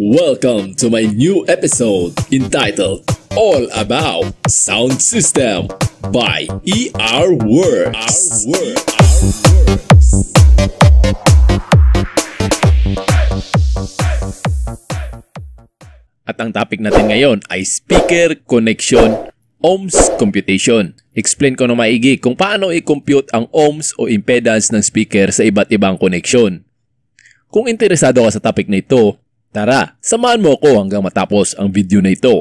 Welcome to my new episode entitled All About Sound System by ER Works. At ang topic natin ngayon ay speaker connection ohms computation. Explain ko na maigi kung paano i-compute ang ohms o impedance ng speaker sa iba't ibang koneksyon. Kung interesado ka sa topic na ito, tara, samahan mo ako hanggang matapos ang video na ito.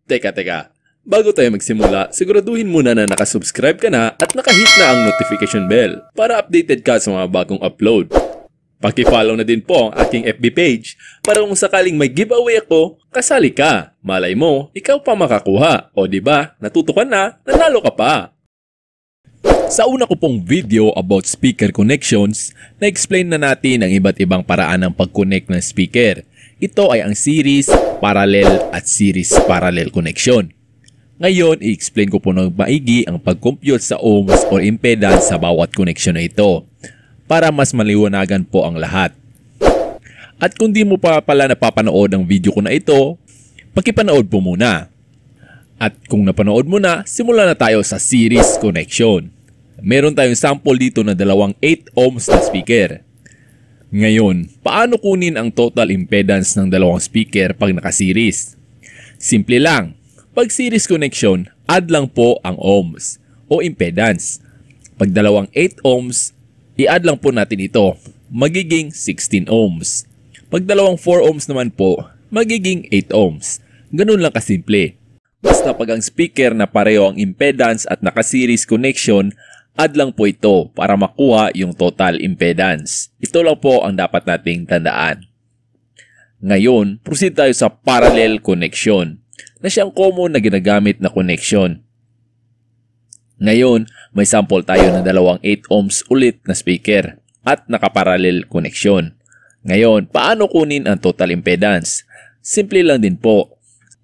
Teka. Bago tayo magsimula, siguraduhin muna na nakasubscribe ka na at nakahit na ang notification bell para updated ka sa mga bagong upload. Paki-follow na din po ang aking FB page para kung sakaling may giveaway ako, kasali ka. Malay mo, ikaw pa makakuha. O diba, natuto ka na, nanalo ka pa. Sa una ko pong video about speaker connections, na-explain na natin ang iba't ibang paraan ng pag-connect ng speaker. Ito ay ang series, parallel at series parallel connection. Ngayon, i-explain ko po ng maigi ang pag-compute sa ohms or impedance sa bawat connection na ito para mas maliwanagan po ang lahat. At kung di mo pa pala napapanood ang video ko na ito, pakipanood po muna. At kung napanood mo na, simulan na tayo sa series connection. Meron tayong sample dito na dalawang 8 ohms na speaker. Ngayon, paano kunin ang total impedance ng dalawang speaker pag naka-series? Simple lang. Pag series connection, add lang po ang ohms o impedance. Pag dalawang 8 ohms, i-add lang po natin ito. Magiging 16 ohms. Pag dalawang 4 ohms naman po, magiging 8 ohms. Ganun lang kasimple. Basta pag ang speaker na pareho ang impedance at naka-series connection, add lang po ito para makuha yung total impedance. Ito lang po ang dapat nating tandaan. Ngayon, proceed tayo sa parallel connection na siyang common na ginagamit na connection. Ngayon, may sample tayo na dalawang 8 ohms ulit na speaker at nakaparallel connection. Ngayon, paano kunin ang total impedance? Simple lang din po.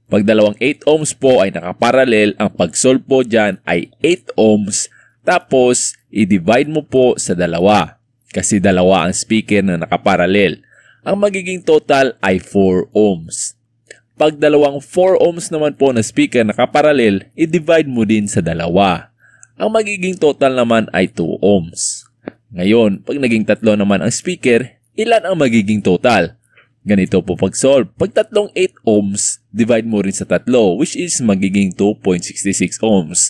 Pag dalawang 8 ohms po ay nakaparallel, ang pag-solve po dyan ay 8 ohms. Tapos, i-divide mo po sa dalawa. Kasi dalawa ang speaker na nakaparallel. Ang magiging total ay 4 ohms. Pag dalawang 4 ohms naman po na speaker nakaparallel, i-divide mo din sa dalawa. Ang magiging total naman ay 2 ohms. Ngayon, pag naging tatlo naman ang speaker, ilan ang magiging total? Ganito po pag-solve. Pag tatlong 8 ohms, divide mo rin sa tatlo, which is magiging 2.66 ohms.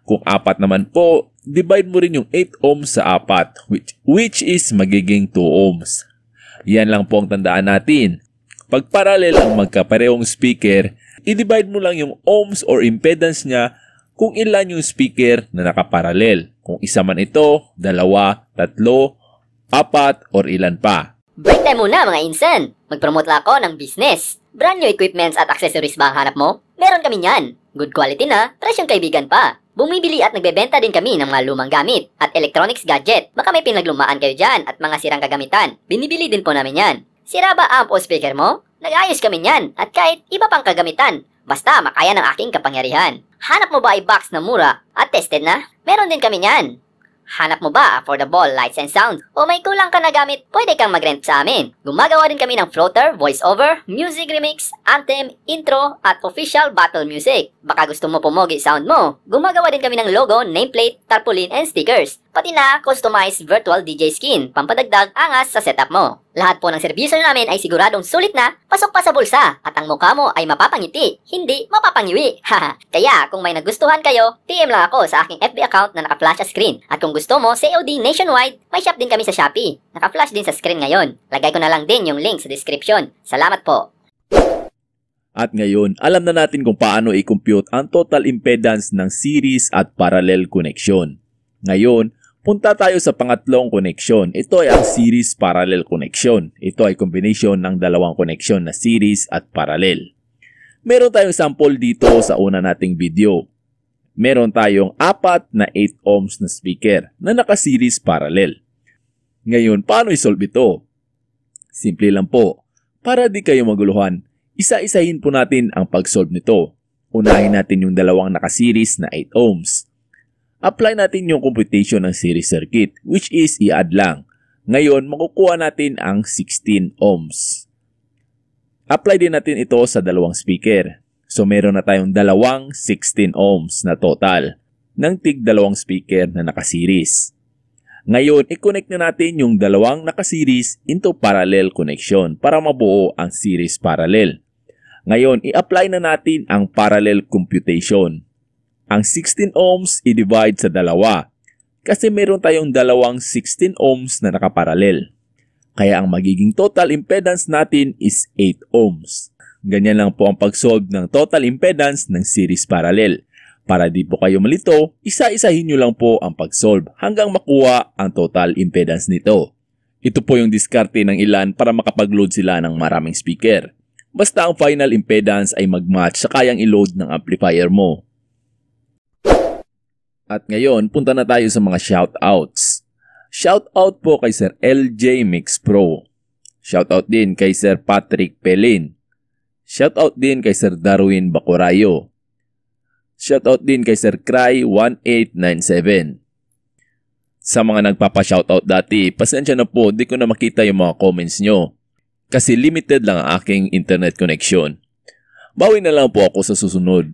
Kung apat naman po, divide mo rin yung 8 ohms sa apat, which is magiging 2 ohms. Yan lang po ang tandaan natin. Pag parallel ang magkaparehong speaker, i-divide mo lang yung ohms or impedance niya kung ilan yung speaker na nakaparallel. Kung isa man ito, dalawa, tatlo, apat, or ilan pa. Break time muna mga insan! Mag-promote lang ako ng business. Brand new equipments at accessories ba ang hanap mo? Meron kami yan. Good quality na, presyong kaibigan pa. Bumibili at nagbebenta din kami ng mga lumang gamit at electronics gadget. Baka may pinaglumaan kayo dyan at mga sirang kagamitan. Binibili din po namin yan. Sira ba amp o speaker mo? Nag-ayos kami yan at kahit iba pang kagamitan. Basta makaya ng aking kapangyarihan. Hanap mo ba ay box na mura at tested na? Meron din kami yan. Hanap mo ba affordable lights and sound? O may kulang ka na gamit, pwede kang mag-rent sa amin. Gumagawa din kami ng floater, voiceover, music remix, anthem, intro, at official battle music. Baka gusto mo pumogi sound mo. Gumagawa din kami ng logo, nameplate, tarpaulin, and stickers. Pati na customized virtual DJ skin, pampadagdag angas sa setup mo. Lahat po ng serbisyo namin ay siguradong sulit na, pasok pa sa bulsa, at ang mukha mo ay mapapangiti, hindi mapapangiwi. Kaya kung may nagustuhan kayo, PM lang ako sa aking FB account na naka-flash sa screen. At kung gusto mo, COD nationwide, may shop din kami sa Shopee. Naka-flash din sa screen ngayon. Lagay ko na lang din yung link sa description. Salamat po. At ngayon, alam na natin kung paano i-compute ang total impedance ng series at parallel connection. Ngayon, punta tayo sa pangatlong connection. Ito ay ang series parallel connection. Ito ay combination ng dalawang connection na series at parallel. Meron tayong sample dito sa una nating video. Meron tayong 4 na 8 ohms na speaker na naka-series parallel. Ngayon, paano i-solve ito? Simple lang po. Para di kayo maguluhan, isa-isahin po natin ang pag-solve nito. Unahin natin yung dalawang naka-series na 8 ohms. Apply natin yung computation ng series circuit, which is i-add lang. Ngayon, makukuha natin ang 16 ohms. Apply din natin ito sa dalawang speaker. So meron na tayong dalawang 16 ohms na total ng tig dalawang speaker na nakaseries. Ngayon, i-connect na natin yung dalawang nakaseries into parallel connection para mabuo ang series parallel. Ngayon, i-apply na natin ang parallel computation. Ang 16 ohms i-divide sa dalawa kasi meron tayong dalawang 16 ohms na nakaparallel. Kaya ang magiging total impedance natin is 8 ohms. Ganyan lang po ang pag-solve ng total impedance ng series parallel. Para di po kayo malito, isa-isahin nyo lang po ang pag-solve hanggang makuha ang total impedance nito. Ito po yung diskarte ng ilan para makapag-load sila ng maraming speaker. Basta ang final impedance ay mag-match sa kayang i-load ng amplifier mo. At ngayon, punta na tayo sa mga shoutouts. Shoutout po kay Sir LJ Mix Pro. Shoutout din kay Sir Patrick Pelin. Shoutout din kay Sir Darwin Bacurayo. Shoutout din kay Sir Cry 1897. Sa mga nagpapa-shoutout dati, pasensya na po, di ko na makita yung mga comments nyo. Kasi limited lang ang aking internet connection. Bawi na lang po ako sa susunod.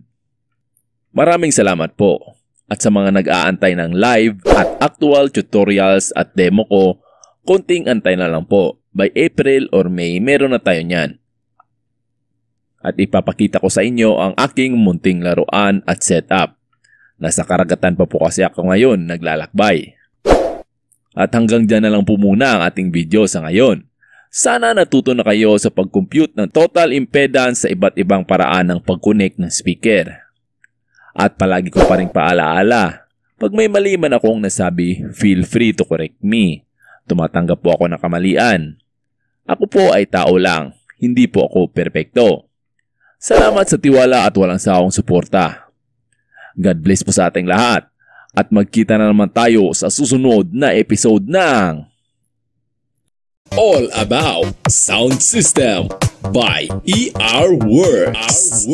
Maraming salamat po. At sa mga nag-aantay ng live at actual tutorials at demo ko, konting antay na lang po. By April or May, meron na tayo niyan. At ipapakita ko sa inyo ang aking munting laruan at setup. Nasa karagatan pa po kasi ako ngayon naglalakbay. At hanggang dyan na lang po muna ang ating video sa ngayon. Sana natuto na kayo sa pag-compute ng total impedance sa iba't ibang paraan ng pag-connect ng speaker. At palagi ko pa rin paalaala, pag may mali man akong nasabi, feel free to correct me. Tumatanggap po ako ng kamalian. Ako po ay tao lang, hindi po ako perpekto. Salamat sa tiwala at walang sawang suporta. God bless po sa ating lahat. At magkita na naman tayo sa susunod na episode ng All About Sound System by ER Works.